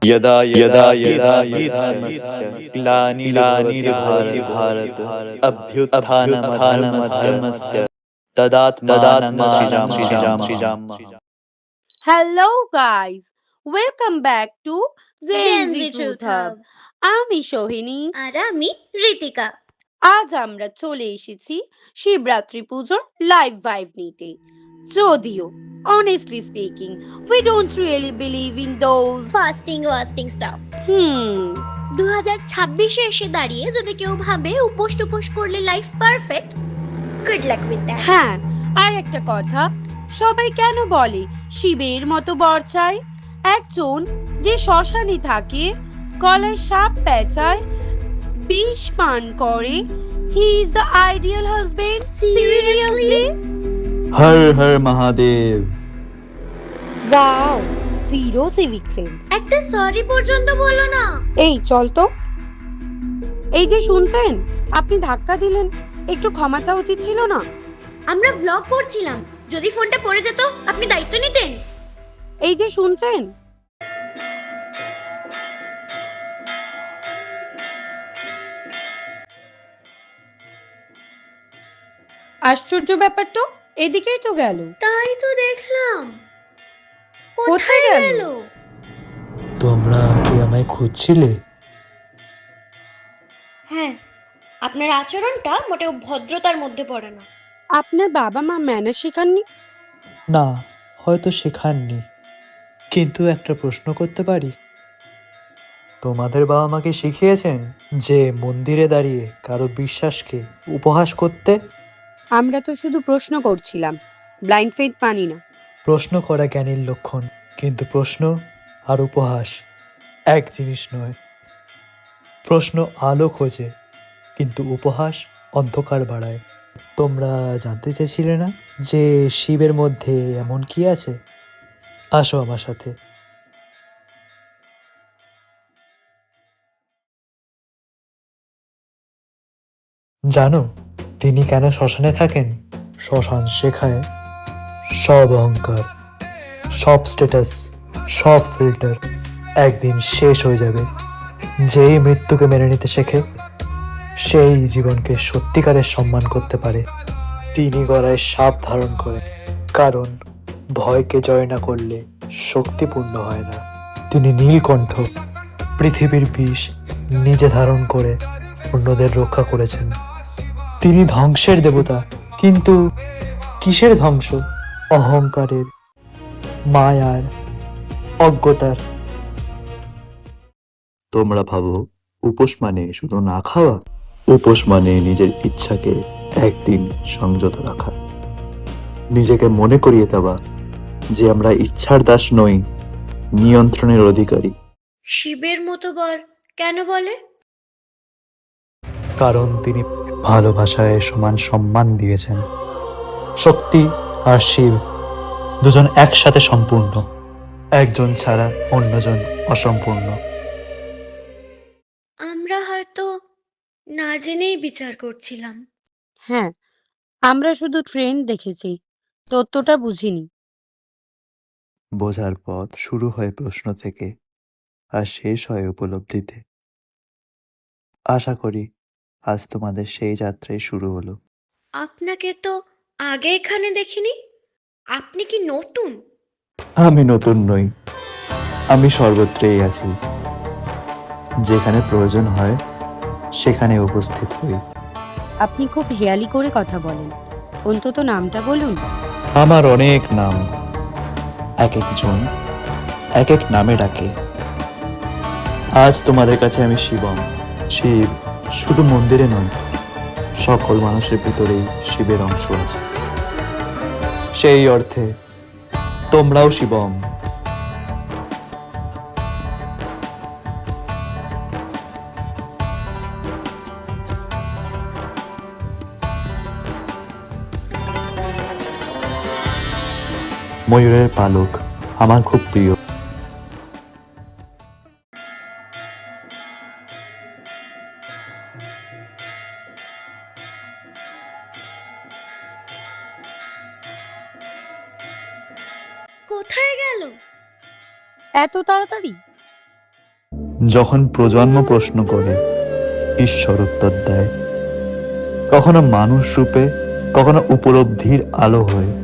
यदा यदा हि यदा हि धर्मस्य धर्मस्य ग्लानिर्भवति Bharat अभ्युत्थानमधर्मस्य तदात्मानं सृजाम्यहम्। Hello, guys. Welcome back to Gen Gen Z Z Truth Truth Hub. Hub আমি সোহিনী। আর আমি ঋতিকা। আজ আমরা চলে এসেছি শিবরাত্রি পুজোর লাইভ ভাইব নিতে। যদিও honestly speaking, we don't really believe in those fasting staff. hmm 2026-এ এসে দাঁড়িয়ে যদি কেউ ভাবে উপোস টুপোস করলে life perfect, good luck with that. হ্যাঁ, আর একটা কথা, সবাই কেন বলে শিবের মতো বর চাই? একজন যে শ্মশানে থাকে, গলায় সাপ পেঁচায়, বিষ পান করে, he is the ideal husband. Seriously? Har Har Mahadev. Wow, zero civic sense. একটা সরি পর্যন্ত বলো না। এই চল তো। এই যে শুনছেন, আপনি ধাক্কা দিলেন, একটু ক্ষমা চাওয়া উচিত ছিল না? আমরা ব্লগ করছিলাম, যদি ফোনটা পড়ে যেত আপনি দায়িত্ব নিতেন। এই যে শুনছেন, আশ্চর্য ব্যাপার তো, এদিকেই তো গেল। তাই তো দেখলাম, কোথায় কোথায় গেল? গেল? তোমরা কি আমায় খুঁজছিলে? হ্যাঁ, আপনার আচরণটা মোটেও ভদ্রতার মধ্যে পড়ে না। আপনার বাবা মা ম্যানার্স শেখাননি? না, হয়তো শেখাননি, কিন্তু একটা প্রশ্ন করতে পারি? তোমাদের বাবা মাকে শিখিয়েছেন যে মন্দিরে দাঁড়িয়ে কারো বিশ্বাসকে উপহাস করতে? আমরা তো শুধু প্রশ্ন করছিলাম, ব্লাইন্ড ফেথ মানি না। প্রশ্ন করা জ্ঞানীর লক্ষণ, কিন্তু প্রশ্ন আর উপহাস এক জিনিস নয়। প্রশ্ন আলো খোঁজে, কিন্তু উপহাস অন্ধকার বাড়ায়। তোমরা জানতে চেয়েছিলে না যে শিবের মধ্যে এমন কি আছে? আসো আমার সাথে। জানো তিনি কেন শ্মশানে থাকেন? শ্মশান শেখায় সব অহংকার, সব স্ট্যাটাস, সব ফিল্টার একদিন শেষ হয়ে যাবে। যেই মৃত্যুকে মেনে নিতে শেখে, সেই জীবনকে সত্যিকারের সম্মান করতে পারে। তিনি গলায় সাপ ধারণ করেন, কারণ ভয়কে জয় না করলে শক্তিপূর্ণ হয় না। তিনি নীলকণ্ঠ, পৃথিবীর বিষ নিজে ধারণ করে অন্যদের রক্ষা করেছেন। তিনি ধ্বংসের দেবতা, কিন্তু কিসের ধ্বংস? অহংকারের, মায়ার, অজ্ঞতার। তোমরা ভাবো উপোস মানে শুধু না খাওয়া? উপোস মানে নিজের ইচ্ছাকে একদিন সংযত রাখা, নিজেকে মনে করিয়ে দেওয়া যে আমরা ইচ্ছার দাস নই, নিয়ন্ত্রণের অধিকারী। শিবের মতো বর কেন বলে? কারণ তিনি ভালোবাসায় সমান সম্মান দিয়েছেন। শক্তি আর শিব দুজন একসাথে সম্পূর্ণ, একজন ছাড়া অন্যজন অসম্পূর্ণ। আমরা হয়তো না জেনেই বিচার করছিলাম। হ্যাঁ, আমরা শুধু ট্রেন্ড দেখেছি, তথ্যটা বুঝিনি। বোঝার পথ শুরু হয় প্রশ্ন থেকে আর শেষ হয় উপলব্ধিতে। আশা করি আজ তোমাদের সেই যাত্রাই শুরু হলো। আপনাকে তো আগে এখানে দেখিনি, আপনি কি নতুন? আমি নতুন নই, আমি সর্বত্রই আছি। যেখানে প্রয়োজন হয় সেখানে উপস্থিত হই। আপনি খুব হেয়ালি করে কথা বলেন, অন্তত নামটা বলুন। আমার অনেক নাম, এক একজন এক এক নামে ডাকে। আজ তোমাদের কাছে আমি শিবম। শিব শুধু মন্দিরে নয়, সকল মানুষের ভিতরেই শিবের অংশ আছে। সেই অর্থে তোমরাও শিবম। ময়ূরের পালক আমার খুব প্রিয়। কোথায় গেল? এত তাড়াতাড়ি? যখন প্রজন্ম প্রশ্ন করে, ঈশ্বর উত্তর দেয়, কখনো মানুষ রূপে, কখনো উপলব্ধির আলো হয়ে।